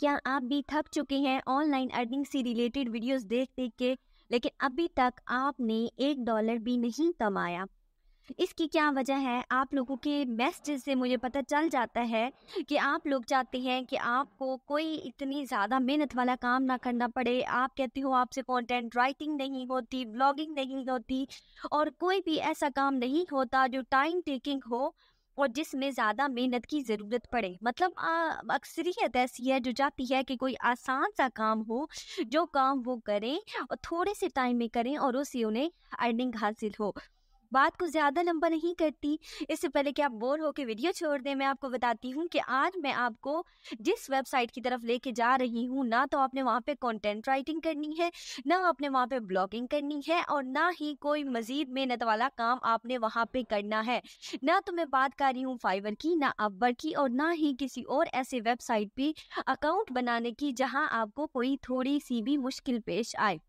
क्या आप भी थक चुके हैं ऑनलाइन अर्निंग से रिलेटेड वीडियोस देख देख के, लेकिन अभी तक आपने $1 भी नहीं कमाया? इसकी क्या वजह है? आप लोगों के मैसेज से मुझे पता चल जाता है कि आप लोग चाहते हैं कि आपको कोई इतनी ज़्यादा मेहनत वाला काम ना करना पड़े। आप कहते हो आपसे कंटेंट राइटिंग नहीं होती, ब्लॉगिंग नहीं होती और कोई भी ऐसा काम नहीं होता जो टाइम टेकिंग हो और जिसमें ज़्यादा मेहनत की ज़रूरत पड़े। मतलब अक्सरियत ऐसी है जो चाहती है कि कोई आसान सा काम हो, जो काम वो करें और थोड़े से टाइम में करें और उससे उन्हें अर्निंग हासिल हो। बात को ज़्यादा लंबा नहीं करती, इससे पहले कि आप बोर हो के वीडियो छोड़ दें, मैं आपको बताती हूँ कि आज मैं आपको जिस वेबसाइट की तरफ लेके जा रही हूँ, ना तो आपने वहाँ पे कंटेंट राइटिंग करनी है, ना आपने वहाँ पे ब्लॉगिंग करनी है और ना ही कोई मज़ीद मेहनत वाला काम आपने वहाँ पे करना है। ना तो मैं बात कर रही हूँ फाइवर की, ना अपवर्क की और ना ही किसी और ऐसे वेबसाइट पे अकाउंट बनाने की जहाँ आपको कोई थोड़ी सी भी मुश्किल पेश आए।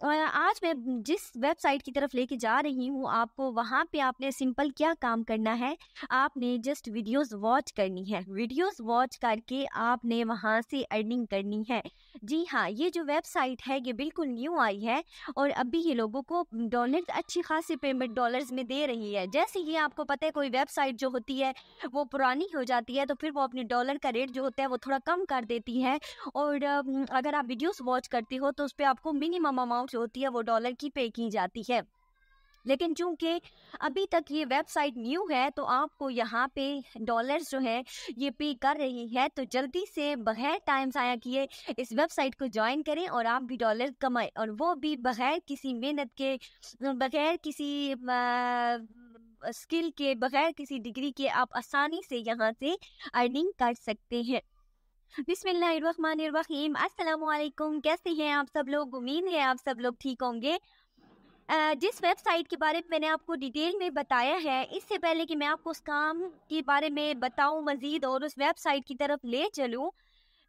आज मैं जिस वेबसाइट की तरफ लेके जा रही हूँ आपको, वहाँ पे आपने सिंपल क्या काम करना है, आपने जस्ट वीडियोस वॉच करनी है। वीडियोस वॉच करके आपने वहाँ से अर्निंग करनी है। जी हाँ, ये जो वेबसाइट है ये बिल्कुल न्यू आई है और अभी ये लोगों को डॉलर्स, अच्छी खासी पेमेंट डॉलर्स में दे रही है। जैसे ही आपको पता है कोई वेबसाइट जो होती है वो पुरानी हो जाती है तो फिर वो अपने डॉलर का रेट जो होता है वो थोड़ा कम कर देती है और अगर आप वीडियोस वॉच करते हो तो उस पर आपको मिनिमम अमाउंट जो होती है वो डॉलर की पे की जाती है। लेकिन चूंकि अभी तक ये वेबसाइट न्यू है तो आपको यहाँ पे डॉलर्स जो है ये पे कर रही है, तो जल्दी से बगैर टाइम ज़ाया किए इस वेबसाइट को ज्वाइन करें और आप भी डॉलर कमाएं, और वो भी बगैर किसी मेहनत के, बगैर किसी स्किल के, बगैर किसी डिग्री के आप आसानी से यहाँ से अर्निंग कर सकते हैं। बिस्मिल्लाहिर्रहमानिर्रहीम, अस्सलाम वालेकुम। कैसे हैं आप सब लोग? उम्मीद है आप सब लोग ठीक होंगे। जिस वेबसाइट के बारे में मैंने आपको डिटेल में बताया है, इससे पहले कि मैं आपको उस काम के बारे में बताऊं मजीद और उस वेबसाइट की तरफ ले चलूं,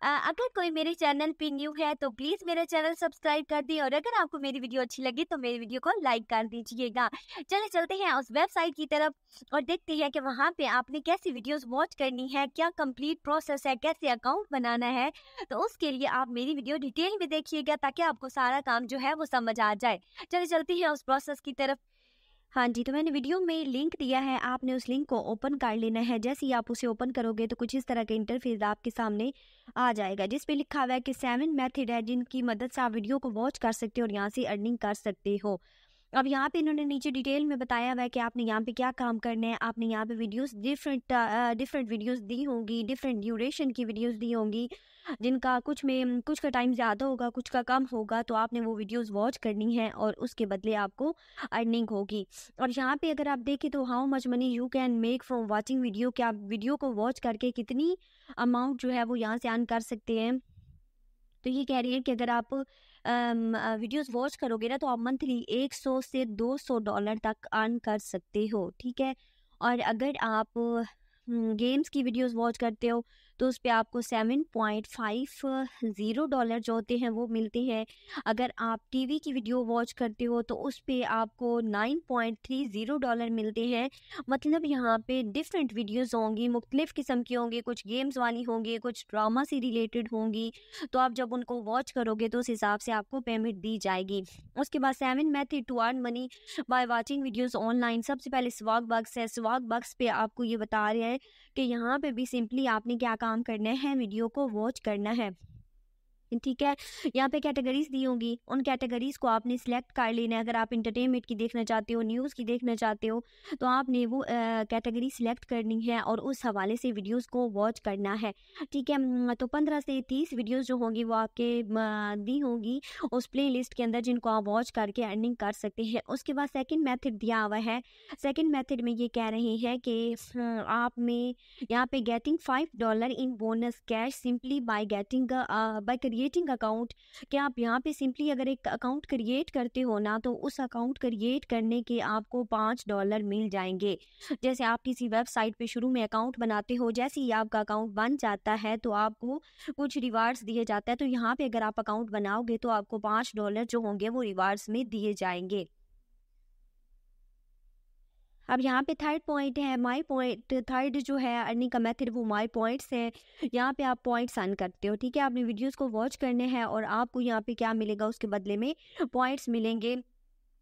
अगर कोई मेरे चैनल पे न्यू है तो प्लीज़ मेरा चैनल सब्सक्राइब कर दी और अगर आपको मेरी वीडियो अच्छी लगी तो मेरी वीडियो को लाइक कर दीजिएगा। चले चलते हैं उस वेबसाइट की तरफ और देखते हैं कि वहाँ पे आपने कैसी वीडियोस वॉच करनी है, क्या कंप्लीट प्रोसेस है, कैसे अकाउंट बनाना है। तो उसके लिए आप मेरी वीडियो डिटेल में देखिएगा ताकि आपको सारा काम जो है वो समझ आ जाए। चले चलते हैं उस प्रोसेस की तरफ। हाँ जी, तो मैंने वीडियो में लिंक दिया है, आपने उस लिंक को ओपन कर लेना है। जैसे ही आप उसे ओपन करोगे तो कुछ इस तरह का इंटरफेस आपके सामने आ जाएगा जिस पे लिखा हुआ है कि 7 मेथड है जिनकी मदद से आप वीडियो को वॉच कर सकते हो और यहाँ से अर्निंग कर सकते हो। अब यहाँ पे इन्होंने नीचे डिटेल में बताया हुआ है कि आपने यहाँ पे क्या काम करना है। आपने यहाँ पे वीडियोस डिफरेंट वीडियोस दी होंगी, डिफरेंट ड्यूरेशन की वीडियोस दी होंगी, जिनका कुछ का टाइम ज़्यादा होगा, कुछ का कम होगा। तो आपने वो वीडियोस वॉच करनी है और उसके बदले आपको अर्निंग होगी। और यहाँ पे अगर आप देखें तो how much money you can make from watching video, कि आप वीडियो को वॉच करके कितनी अमाउंट जो है वो यहाँ से अर्न कर सकते हैं। तो ये कह रही है कि अगर आप वीडियोस वॉच करोगे ना तो आप मंथली 100 से $200 तक अर्न कर सकते हो, ठीक है। और अगर आप गेम्स की वीडियोस वॉच करते हो तो उस पे आपको $7.50 जो होते हैं वो मिलते हैं। अगर आप टीवी की वीडियो वॉच करते हो तो उस पे आपको $9.30 मिलते हैं। मतलब यहाँ पे डिफरेंट वीडियोस होंगी, मुख्तलिफ किस्म की होंगी, कुछ गेम्स वाली होंगी, कुछ ड्रामा से रिलेटेड होंगी। तो आप जब उनको वॉच करोगे तो उस हिसाब से आपको पेमेंट दी जाएगी। उसके बाद 7 method to earn money by watching videos online. सबसे पहले स्वॉग बक्स है। स्वॉग बक्स पे आपको ये बता रहे हैं कि यहाँ पे भी सिंपली आपने क्या काम करना है, वीडियो को वॉच करना है, ठीक है। यहाँ पे कैटेगरीज दी होंगी, उन कैटेगरीज को आपने सिलेक्ट कर लेना है। अगर आप इंटरटेनमेंट की देखना चाहते हो, न्यूज़ की देखना चाहते हो तो आपने वो कैटेगरी सिलेक्ट करनी है और उस हवाले से वीडियोस को वॉच करना है, ठीक है। तो 15 से 30 वीडियोस जो होंगी वो आपके दी होंगी उस प्ले लिस्ट के अंदर जिनको आप वॉच करके अर्निंग कर सकते हैं। उसके बाद सेकेंड मेथड दिया हुआ है। सेकेंड मेथड में ये कह रहे हैं कि आप में यहाँ पे getting $5 in bonus cash simply by creating account. क्या आप यहाँ पे सिंपली अगर एक अकाउंट क्रिएट करते हो ना तो उस अकाउंट क्रिएट करने के आपको $5 मिल जाएंगे। जैसे आप किसी वेबसाइट पे शुरू में अकाउंट बनाते हो, जैसे ही आपका अकाउंट बन जाता है तो आपको कुछ रिवार्ड्स दिए जाता है। तो यहाँ पे अगर आप अकाउंट बनाओगे तो आपको $5 जो होंगे वो रिवार्ड्स में दिए जाएंगे। अब यहाँ पे थर्ड पॉइंट है माई पॉइंट। थर्ड जो है अर्निंग का मेथड वो माई पॉइंट्स है। यहाँ पे आप पॉइंट्स अर्न करते हो, ठीक है। आपने वीडियोस को वॉच करने हैं और आपको यहाँ पे क्या मिलेगा, उसके बदले में पॉइंट्स मिलेंगे।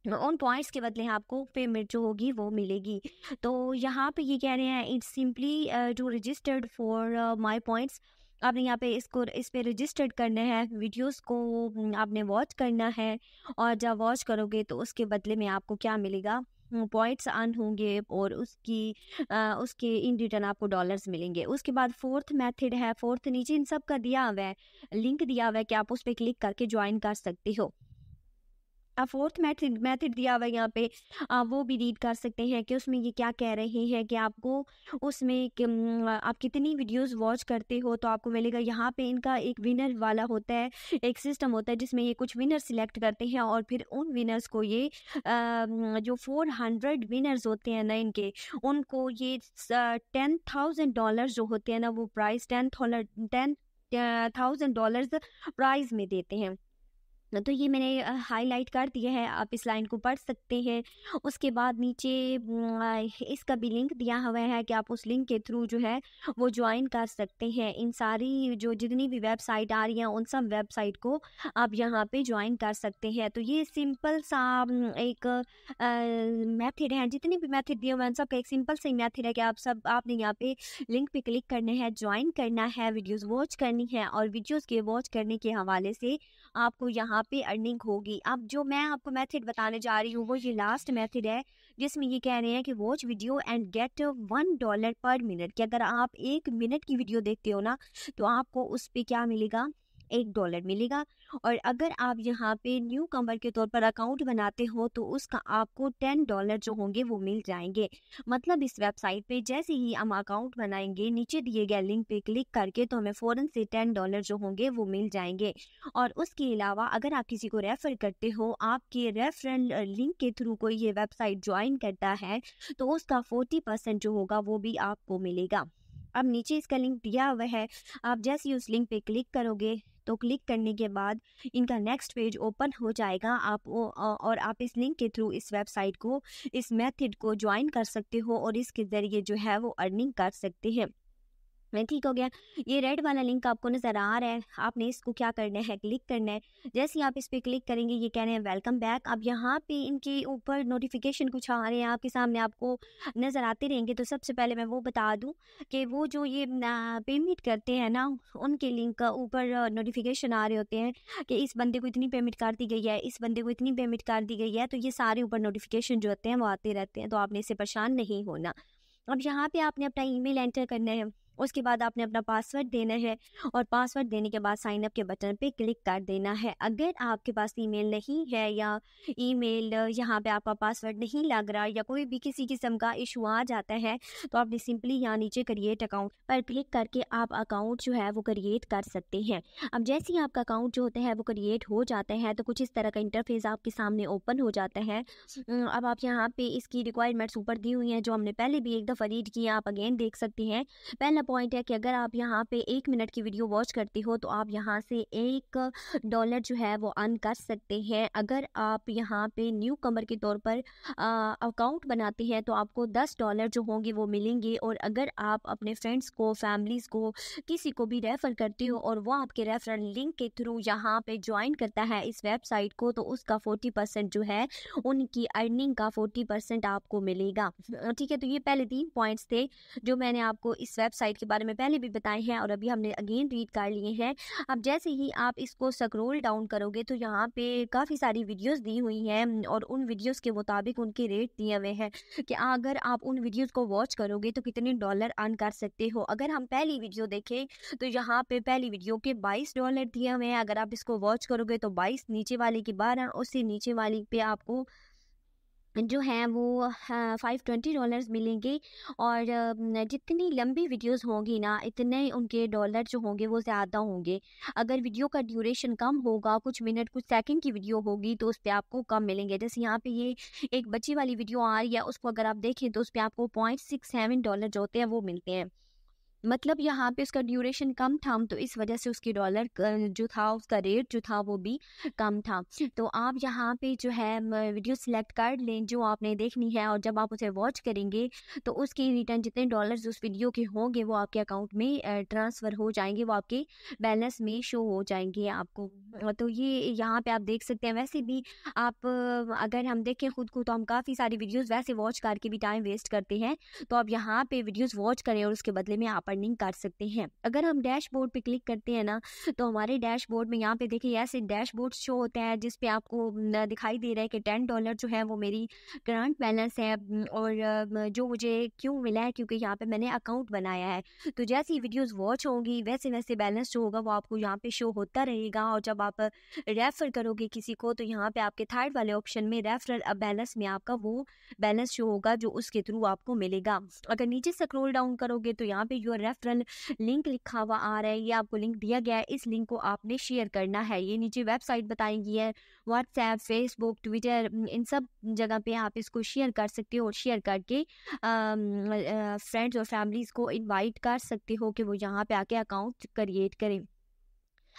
उन पॉइंट्स के बदले आपको पेमेंट जो होगी वो मिलेगी। तो यहाँ पे ये कह रहे हैं it's simply to registered for my points. आपने यहाँ पे इस पे रजिस्टर्ड करना है, वीडियोस को आपने वॉच करना है और जब वॉच करोगे तो उसके बदले में आपको क्या मिलेगा, पॉइंट्स अर्न होंगे और उसके इन रिटर्न आपको डॉलर्स मिलेंगे। उसके बाद फोर्थ मेथड है, फोर्थ नीचे इन सब का दिया हुआ है, लिंक दिया हुआ है कि आप उस पर क्लिक करके ज्वाइन कर सकते हो। अब फोर्थ मेथड दिया हुआ है यहाँ पे, आप वो भी रीड कर सकते हैं कि उसमें ये क्या कह रहे हैं कि आपको उसमें आप कितनी वीडियोस वॉच करते हो तो आपको मिलेगा। यहाँ पे इनका एक विनर वाला होता है, एक सिस्टम होता है जिसमें ये कुछ विनर सिलेक्ट करते हैं और फिर उन विनर्स को ये जो 400 विनर्स होते हैं ना इनके, उनको ये $10,000 जो होते हैं ना वो प्राइस $10,000 प्राइज में देते हैं। तो ये मैंने हाईलाइट कर दिया है, आप इस लाइन को पढ़ सकते हैं। उसके बाद नीचे इसका भी लिंक दिया हुआ है कि आप उस लिंक के थ्रू जो है वो ज्वाइन कर सकते हैं। इन सारी जो जितनी भी वेबसाइट आ रही हैं उन सब वेबसाइट को आप यहाँ पे ज्वाइन कर सकते हैं। तो ये सिंपल सा एक मेथड है, जितने भी मेथड दिए हुए हैं सबका एक सिंपल सा मेथड है कि आपने यहाँ पे लिंक पे क्लिक करना है, ज्वाइन करना है, वीडियोस वॉच करनी है और वीडियोस के वॉच करने के हवाले से आपको यहाँ पे अर्निंग होगी। अब जो मैं आपको मेथड बताने जा रही हूँ वो ये लास्ट मेथड है, जिसमें ये कह रहे हैं कि वॉच वीडियो एंड गेट $1 पर मिनट, कि अगर आप 1 मिनट की वीडियो देखते हो ना तो आपको उस पे क्या मिलेगा, $1 मिलेगा। और अगर आप यहाँ पे न्यू कमर के तौर पर अकाउंट बनाते हो तो उसका आपको $10 जो होंगे वो मिल जाएंगे। मतलब इस वेबसाइट पे जैसे ही हम अकाउंट बनाएंगे, नीचे दिए गए लिंक पे क्लिक करके तो हमें फ़ौरन से $10 जो होंगे वो मिल जाएंगे। और उसके अलावा अगर आप किसी को रेफर करते हो, आपके रेफरल लिंक के थ्रू कोई ये वेबसाइट ज्वाइन करता है तो उसका 40% जो होगा वो भी आपको मिलेगा। अब नीचे इसका लिंक दिया हुआ है, आप जैसे ही उस लिंक पे क्लिक करोगे तो क्लिक करने के बाद इनका नेक्स्ट पेज ओपन हो जाएगा। और आप इस लिंक के थ्रू इस वेबसाइट को, इस मेथड को ज्वाइन कर सकते हो और इसके ज़रिए जो है वो अर्निंग कर सकते हैं। ठीक हो गया। ये रेड वाला लिंक आपको नज़र आ रहा है, आपने इसको क्या करना है, क्लिक करना है। जैसे ही आप इस पर क्लिक करेंगे ये कह रहे हैं वेलकम बैक। अब यहाँ पे इनके ऊपर नोटिफिकेशन कुछ आ रहे हैं आपके सामने, आपको नज़र आते रहेंगे। तो सबसे पहले मैं वो बता दूं कि वो जो ये पेमेंट करते हैं ना उनके लिंक का ऊपर नोटिफिकेशन आ रहे होते हैं कि इस बंदे को इतनी पेमेंट कर दी गई है, इस बंदे को इतनी पेमेंट कर दी गई है। तो ये सारे ऊपर नोटिफिकेशन जो होते हैं वो आते रहते हैं, तो आपने इससे परेशान नहीं होना। अब यहाँ पे आपने अपना ईमेल एंटर करना है, उसके बाद आपने अपना पासवर्ड देना है और पासवर्ड देने के बाद साइन अप के बटन पे क्लिक कर देना है। अगर आपके पास ईमेल नहीं है या ईमेल यहाँ पे आपका पासवर्ड नहीं लग रहा या कोई भी किसी किस्म का इशू आ जाता है तो आपने सिंपली यहाँ नीचे क्रिएट अकाउंट पर क्लिक करके आप अकाउंट जो है वो क्रिएट कर सकते हैं। अब जैसे ही आपका अकाउंट जो होता है वो क्रिएट हो जाता है तो कुछ इस तरह का इंटरफेस आपके सामने ओपन हो जाता है। अब आप यहाँ पे इसकी रिक्वायरमेंट्स ऊपर दी हुई हैं जो हमने पहले भी एक दफ़ा रीड किया, आप अगेन देख सकते हैं। पहला पॉइंट है कि अगर आप यहाँ पे 1 मिनट की वीडियो वॉच करते हो तो आप यहाँ से $1 जो है वो अर्न कर सकते हैं। अगर आप यहाँ पे न्यू कमर के तौर पर अकाउंट बनाते हैं तो आपको $10 जो होंगे वो मिलेंगे। और अगर आप अपने फ्रेंड्स को, फैमिलीज़ को, किसी को भी रेफ़र करते हो और वो आपके रेफरल लिंक के थ्रू यहाँ पे ज्वाइन करता है इस वेबसाइट को तो उसका 40% जो है उनकी अर्निंग का 40% आपको मिलेगा। ठीक है, तो ये पहले 3 पॉइंट्स थे जो मैंने आपको इस वेबसाइट के बारे में पहले भी बताए हैं और अभी हमने अगेन रीड कर लिए हैं। अब जैसे ही आप इसको स्क्रॉल डाउन करोगे तो यहाँ पे काफ़ी सारी वीडियोस दी हुई हैं और उन वीडियोस के मुताबिक उनके रेट दिए हुए हैं कि अगर आप उन वीडियोस को वॉच करोगे तो कितने डॉलर अर्न कर सकते हो। अगर हम पहली वीडियो देखें तो यहाँ पे पहली वीडियो के $22 दिए हुए हैं। अगर आप इसको वॉच करोगे तो 22, नीचे वाले की 12, उससे नीचे वाली पे आपको जो है वो $520 मिलेंगे। और जितनी लंबी वीडियोस होंगी ना इतने उनके डॉलर जो होंगे वो ज़्यादा होंगे। अगर वीडियो का ड्यूरेशन कम होगा, कुछ मिनट कुछ सेकंड की वीडियो होगी तो उस पर आपको कम मिलेंगे। जैसे यहाँ पे ये एक बच्ची वाली वीडियो आ रही है, उसको अगर आप देखें तो उस पर आपको $0.67 जो होते हैं वो मिलते हैं। मतलब यहाँ पे उसका ड्यूरेशन कम था, तो इस वजह से उसकी डॉलर जो था उसका रेट जो था वो भी कम था। तो आप यहाँ पे जो है वीडियो सिलेक्ट कर लें जो आपने देखनी है, और जब आप उसे वॉच करेंगे तो उसकी रिटर्न जितने डॉलर्स उस वीडियो के होंगे वो आपके अकाउंट में ट्रांसफ़र हो जाएंगे, वो आपके बैलेंस में शो हो जाएंगे आपको। तो ये यहाँ पे आप देख सकते हैं। वैसे भी आप अगर हम देखें खुद को, तो हम काफ़ी सारी वीडियोज़ वैसे वॉच करके भी टाइम वेस्ट करते हैं, तो आप यहाँ पे वीडियोज़ वॉच करें और उसके बदले में आप अर्निंग कर सकते हैं। अगर हम डैशबोर्ड पे क्लिक करते हैं ना, तो हमारे डैशबोर्ड में यहाँ पे देखिए ऐसे डैशबोर्ड शो होते हैं जिस पे आपको दिखाई दे रहा है कि $10 जो है वो मेरी करंट बैलेंस है, और जो मुझे क्यों मिला है क्योंकि यहाँ पे मैंने अकाउंट बनाया है। तो जैसे ही वीडियोज़ वॉच होंगी वैसे वैसे बैलेंस जो होगा वो आपको यहाँ पे शो होता रहेगा, और जब आप रेफर करोगे किसी को तो यहाँ पे आपके थर्ड वाले ऑप्शन में रेफरल बैलेंस में आपका वो बैलेंस शो होगा जो उसके थ्रू आपको मिलेगा। अगर नीचे स्क्रॉल डाउन करोगे तो यहाँ पे योर रेफरल लिंक लिखा हुआ आ रहा है, ये आपको लिंक दिया गया है, इस लिंक को आपने शेयर करना है। ये नीचे वेबसाइट बताएंगी है, व्हाट्सएप, फेसबुक, ट्विटर, इन सब जगह पे आप इसको शेयर कर सकते हो, और शेयर करके फ्रेंड्स और फैमिलीज़ को इनवाइट कर सकते हो कि वो यहाँ पे आके अकाउंट क्रिएट करें।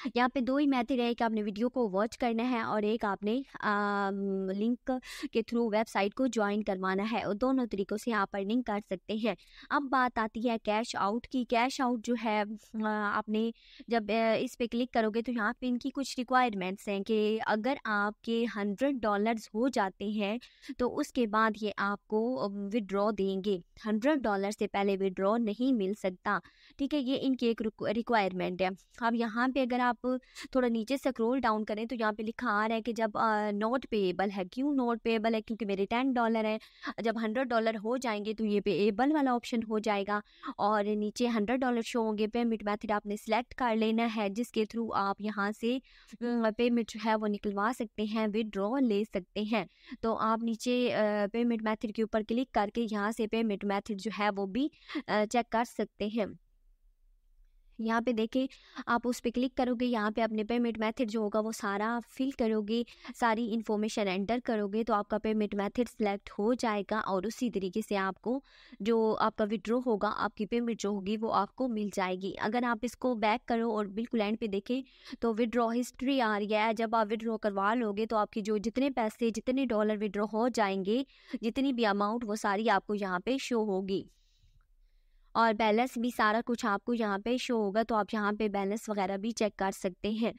यहाँ पे 2 ही मेथड है, एक आपने वीडियो को वॉच करना है और एक आपने लिंक के थ्रू वेबसाइट को ज्वाइन करवाना है, और दोनों तरीक़ों से आप अर्निंग कर सकते हैं। अब बात आती है कैश आउट की। कैश आउट जो है आपने जब इस पे क्लिक करोगे तो यहाँ पे इनकी कुछ रिक्वायरमेंट्स हैं कि अगर आपके $100 हो जाते हैं तो उसके बाद ये आपको विड्रॉ देंगे। $100 से पहले विड्रॉ नहीं मिल सकता, ठीक है, ये इनकी एक रिक्वायरमेंट है। अब यहाँ पे अगर आप थोड़ा नीचे स्क्रॉल डाउन करें तो यहाँ पे लिखा आ रहा है कि जब नॉट पेएबल है। क्यों नॉट पेएबल है? क्योंकि मेरे $10 है, जब $100 हो जाएंगे तो ये पेएबल वाला ऑप्शन हो जाएगा, और नीचे $100 शो होंगे। पेमेंट मेथड आपने सिलेक्ट कर लेना है जिसके थ्रू आप यहाँ से पेमेंट जो है वो निकलवा सकते हैं, विड्रॉ ले सकते हैं। तो आप नीचे पेमेंट मेथड के ऊपर क्लिक करके यहाँ से पेमेंट मेथड जो है वो भी चेक कर सकते हैं। यहाँ पे देखें, आप उस पे क्लिक करोगे, यहाँ पे अपने पेमेंट मेथड जो होगा वो सारा फिल करोगे, सारी इन्फॉर्मेशन एंटर करोगे तो आपका पेमेंट मेथड सिलेक्ट हो जाएगा, और उसी तरीके से आपको जो आपका विड्रॉ होगा, आपकी पेमेंट जो होगी वो आपको मिल जाएगी। अगर आप इसको बैक करो और बिल्कुल एंड पे देखें तो विड्रॉ हिस्ट्री आ रही है। जब आप विड्रॉ करवा लोगे तो आपकी जो जितने पैसे, जितने डॉलर विड्रॉ हो जाएंगे, जितनी भी अमाउंट, वो सारी आपको यहाँ पे शो होगी, और बैलेंस भी सारा कुछ आपको यहाँ पे शो होगा। तो आप यहाँ पे बैलेंस वगैरह भी चेक कर सकते हैं।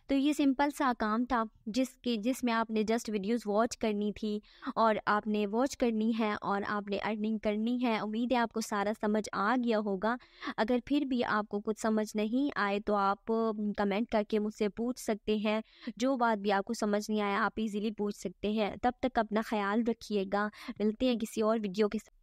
तो ये सिंपल सा काम था जिसमें आपने जस्ट वीडियोस वॉच करनी थी, और आपने वॉच करनी है और आपने अर्निंग करनी है। उम्मीद है आपको सारा समझ आ गया होगा। अगर फिर भी आपको कुछ समझ नहीं आए तो आप कमेंट करके मुझसे पूछ सकते हैं। जो बात भी आपको समझ नहीं आया आप इजीली पूछ सकते हैं। तब तक अपना ख्याल रखिएगा। मिलते हैं किसी और वीडियो के साथ।